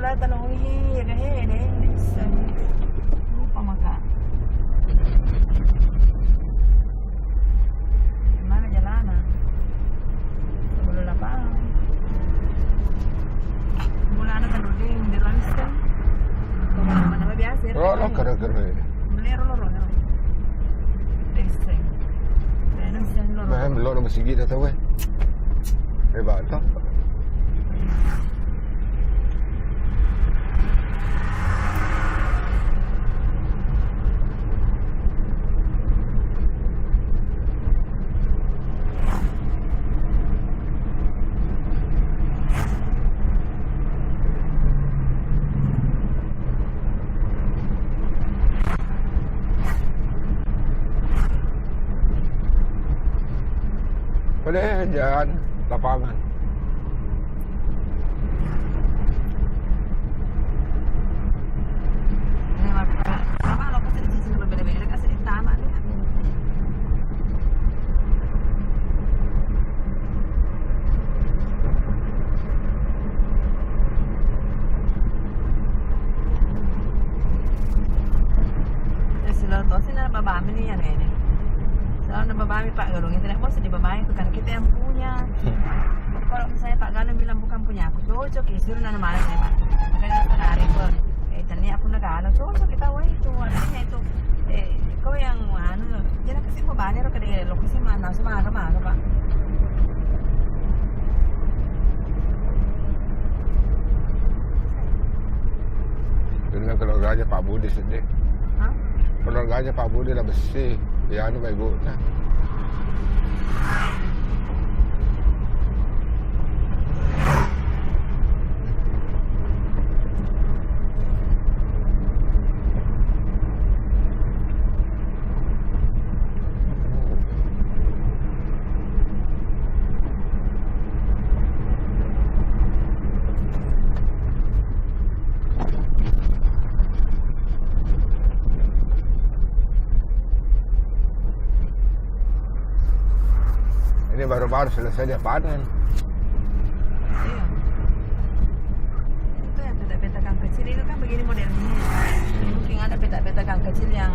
sebelah tanah ya deh bisa lupa maka mana jalanan boleh lapang mulai anak penduduk di Ramsden mana biasa Rolo kere-kere. beli rolo desa dan loro Nah, loro masih gitu tau weh. Hebat tuh. Boleh jalan lapangan. Apa lokasi di sini berbeda-beda kasih di taman ya. Sila to sila babami niya ini. Selalu babami Pak Galung tidak mau sedih babami itu kan kita yang punya. Kalau misalnya Pak Galung bilang bukan punya aku cocok ya suruh nana mana nih Pak. Makanya kita tarik Pak. Tadi aku negara cocok kita wah itu artinya itu kau yang anu jangan kasih babami lo ke lokasi mana semua mana Pak. Dengan keluarganya Pak Budi sedih. Hah? Keluarganya Pak Budi lah bersih. Ya anu baik bu. Nah. Ini baru-baru selesai dia panen. Iya. Itu yang peta-peta kang kecil itu kan begini modelnya. Mungkin ada peta-peta kang kecil yang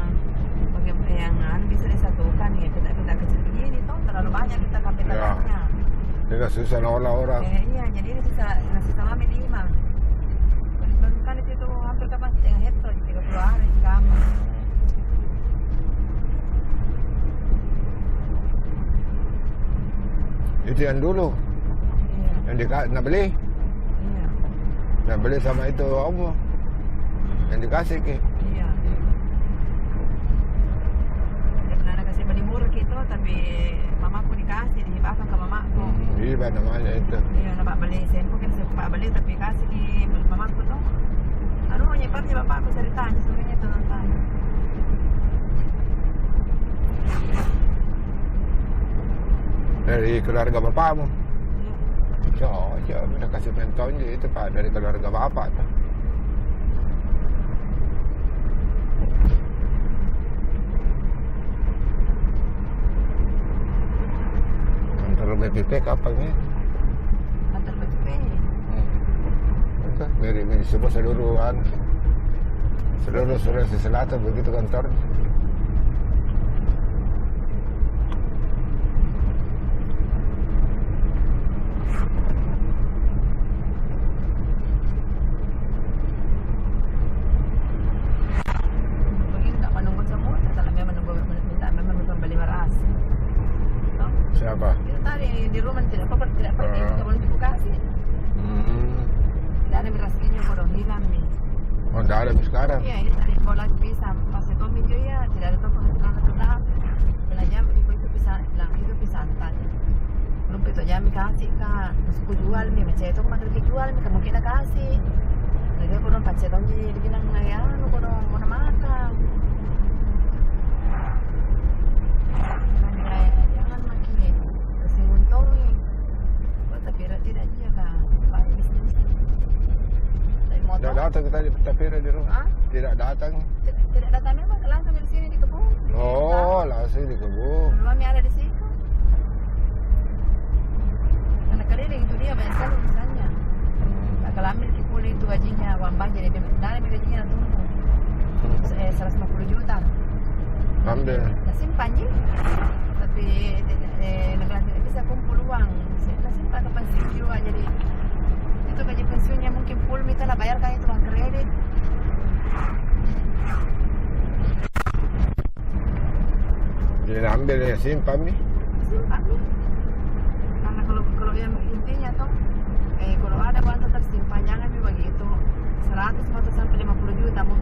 bagaimana yang bisa disatukan ya peta-peta kecil begini toh terlalu banyak kita kan peta-petanya. Dia susah olah orang. Iya, jadi ini nasi sama minimal. Baru kan itu hampir kapan setengah hektar 30 hari kamu. Itu yang dulu. Iya. Yang nak beli. Iya. Nak beli sama itu apa? Yang dikasih ke. Iya. Dia pernah kasih beli murah gitu, tapi mamaku dikasih, dihibahkan ke mamaku. Iya namanya itu. Iya, nak beli, saya mungkin saya pak beli tapi kasih di mamaku tuh. Aduh, nyepatnya bapakku ceritanya sebenarnya itu nonton. Dari keluarga bapakmu. Iya. Ya, udah kasih mentornya itu Pak dari keluarga bapak tuh. Antar BPP kapan nih? Kantor BPP. Itu mirip semua seluruh Sulawesi Selatan begitu kantor. Siapa? Itu tadi di rumah tidak pergi tidak boleh dibuka sih. Tidak ada berasnya kodong hilang nih. Oh, tidak ada sekarang. Iya, ini tadi kalau lagi bisa pas itu minggu ya tidak ada toko tetap belajar itu bisa bilang itu bisa antar. Belum itu jam kasih kak, suku jual nih, macam itu kemarin dijual nih, kamu kita kasih. Jadi aku dong pakai tahun jadi bilang ya, lu kodong mau makan. Jangan makin kasih untung. Tapi tidak dia kan, pak bisnis. Tidak datang kita di Tapira di rumah. Hah? Tidak datang. Tidak datang memang langsung dari sini di kebun. Oh, langsung di kebun. Mami ada di situ. Karena keliling itu dia banyak sekali misalnya. Nah, kalau ambil di kulit itu gajinya, uang bank jadi dari gajinya tumbuh 150 juta. Ambil. Nah, simpan ya. Tapi negara tidak bisa kumpul uang. Saya simpan ke pensiun juga. Jadi itu gaji pensiunnya mungkin full, minta lah bayarkan itu uang kredit. Jadi ambil ya simpan nih. Simpan ya. Karena kalau yang intinya tuh kalau ada uang tetap simpan, jangan begitu 100 atau sampai 50 juta mau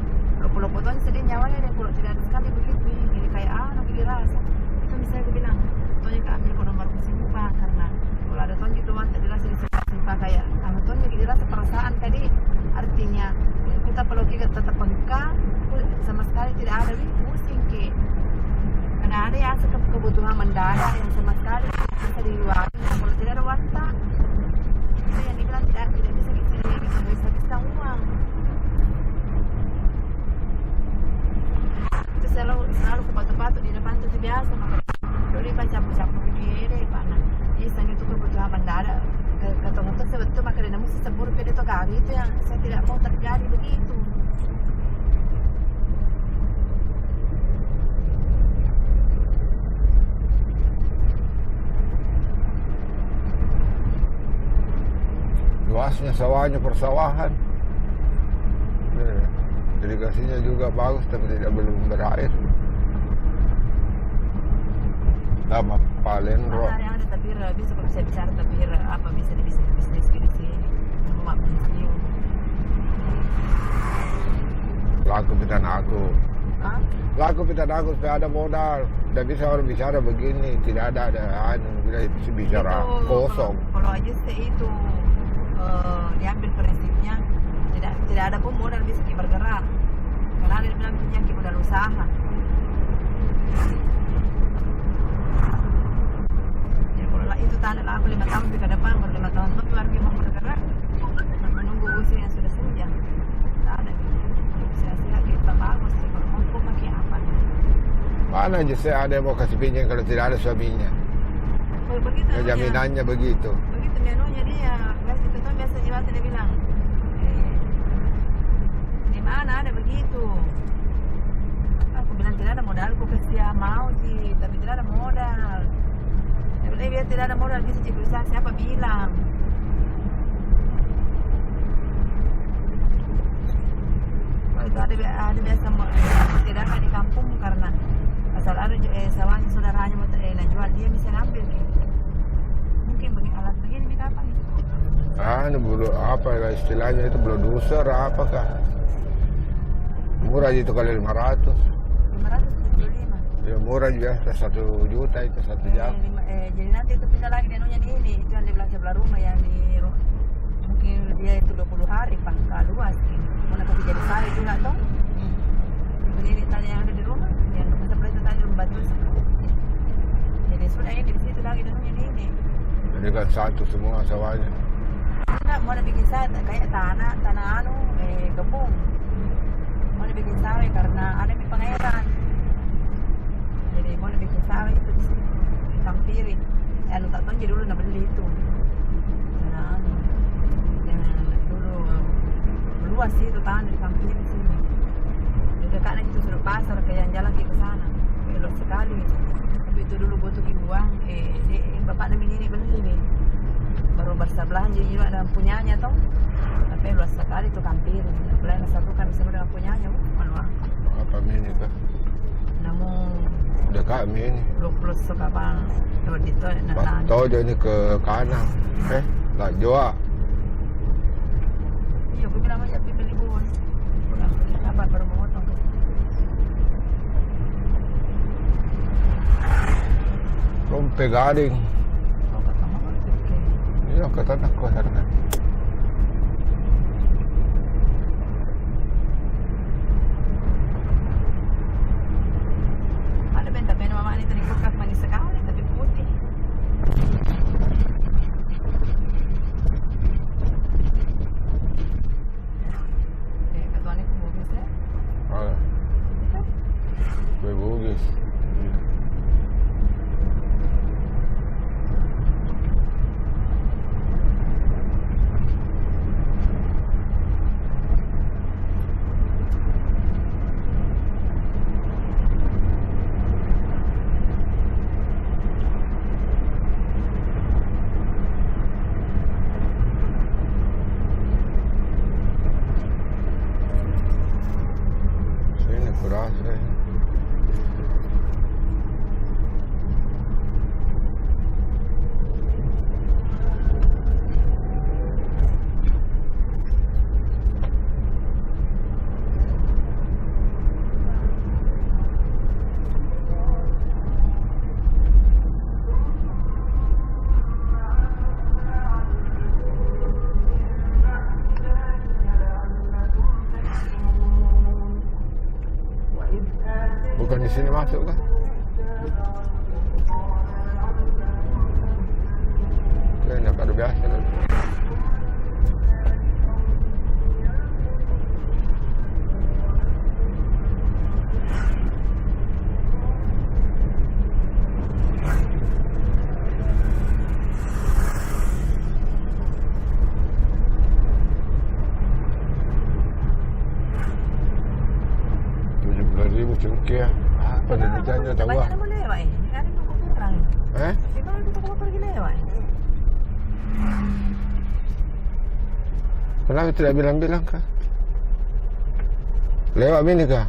kalau potong sedih nyawanya deh kalau tidak ada sekali begitu. Jadi kayak dirasa itu misalnya aku bilang tonnya ke ambil kalau nomor simpan, karena kalau ada tonnya itu uang tak dirasa disimpan kayak tonnya dirasa perasaan tadi, artinya kita kalau kita tetap pengkak sama sekali tidak ada pusing ke karena ada ya kebutuhan mendadak yang sama sekali bisa diluarin. Kalau tidak ada wanta itu yang dibilang tidak bisa uang. Itu selalu kepatuk-patuk di depan itu biasa, makanya kalau dia campur-campur gede panas iseng itu kebutuhan mendadak ketemu itu sebetulnya maka dia mesti sebur ke itu kali itu yang saya tidak mau terjadi begitu. Luasnya sawahnya persawahan. Irigasinya juga bagus tapi belum berair. Sama Palendro. Ada tabir bisa kalau saya bicara tabir apa bisa di bisnis di sini. Mau bisnis. Laku pitan aku. Hah? Laku pitan aku supaya ada modal. Tidak bisa orang bicara begini, tidak ada bicara Itu, kosong. Kalau aja itu diambil prinsipnya tidak ada pun modal bisa bergerak. Karena dia bilang punya modal usaha. Ya kalau itu tanda lah aku 5 tahun ke depan, baru 5 tahun itu lagi mau bergerak menunggu usia yang sudah senja. Tak ada. Saya kita bagus sih kalau mau pakai apa. Mana aja saya ada yang mau kasih pinjam kalau tidak ada suaminya. Begitu. Ya, jaminannya begitu. Begitu menunya dia, gas itu tuh biasa Jiwati dia bilang, di mana ada begitu? Aku bilang tidak ada modal, aku kasih mau sih, tapi tidak ada modal. Dia tidak ada modal bisa berusaha, siapa bilang? Kalau itu ada biasa tidak akan di kampung karena asal ada sawahnya saudaranya mau jual dia bisa ngambil. Mungkin alat begini minta apa nih? Ini bulu apa ya istilahnya itu bulu dusur apakah? Murah itu kali 500. 575. Ya murah biasa 1 juta itu 1 jam. Jadi nanti itu pindah lagi dia di ini itu yang di sebelah rumah yang di mungkin dia itu 20 hari pangkal luas ini. Mau kasih jadi sari juga toh? Ini tadi yang ada di rumah yang sebelah itu tadi rumah batu. Jadi sudah ini di situ lagi dia di ini. Jadi kan satu semua sawahnya. Enggak mau bikin sawah kayak tanah kebun. Mau bikin sawah karena ada di Pangeran. Jadi mau bikin sawah itu di sini di Kampiri. Tak tahu jadi dulu nak beli itu. Nah, yang dulu luas sih itu tanah di Kampiri sini. Di dekatnya itu sudah pasar kayak yang jalan ke sana. Belok sekali. Tapi itu dulu butuh uang. Bapak dan ini beli nih. Baru bersebelahan jadi juga dengan punyanya toh. Tapi luas sekali itu Kampiri. Boleh satukan bersama dengan punyanya. Apa ini kah? Namun Udah kami ini. plus kapan lewat itu Pak Tojo ini ke kanan. Lah Joa. Iya, gue bilang aja beli bubur. Udah kapan baru mau potong. Rompe garing. Kalau kata mama oke. Iya kata aku sana. Ada benda-benda mama ini tadi kulkas manis sekali tapi putih. Ketuaan itu bugis ya. Itu. Gue bugis. bebas. Bukan di sini masuk kan? Nak ada biasa kan? RM70,000 cengkeh. Apa dia berjaya tahu Banyak lah. nama lewat ni. Kan ada buku kurang. Eh? Dia kalau kita kalau pergi lewat. Kenapa tidak bilang-bilang kah? Lewat bini kah?